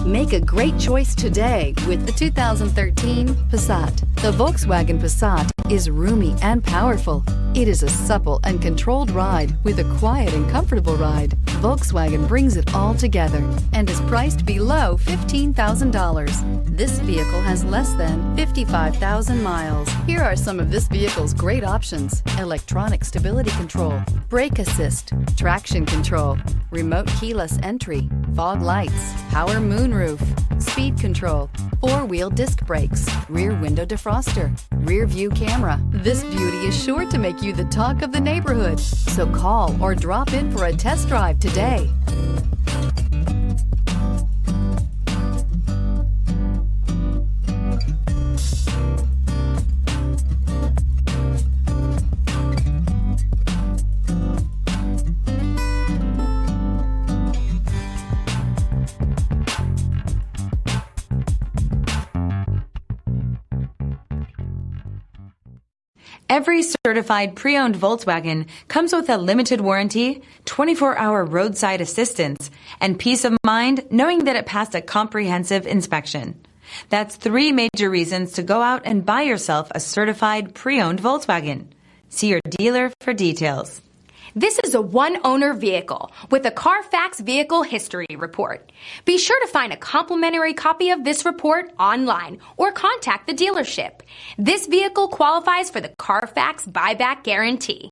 Make a great choice today with the 2013 Passat. The Volkswagen Passat is roomy and powerful. It is a supple and controlled ride with a quiet and comfortable ride. Volkswagen brings it all together and is priced below $15,000. This vehicle has less than 55,000 miles. Here are some of this vehicle's great options: electronic stability control, brake assist, traction control, remote keyless entry, fog lights, power moonroof, speed control, four-wheel disc brakes, rear window defroster, rear view camera. This beauty is sure to make you the talk of the neighborhood. So call or drop in for a test drive today. Every certified pre-owned Volkswagen comes with a limited warranty, 24-hour roadside assistance, and peace of mind knowing that it passed a comprehensive inspection. That's 3 major reasons to go out and buy yourself a certified pre-owned Volkswagen. See your dealer for details. This is a one-owner vehicle with a CARFAX Vehicle History Report. Be sure to find a complimentary copy of this report online or contact the dealership. This vehicle qualifies for the CARFAX Buyback Guarantee.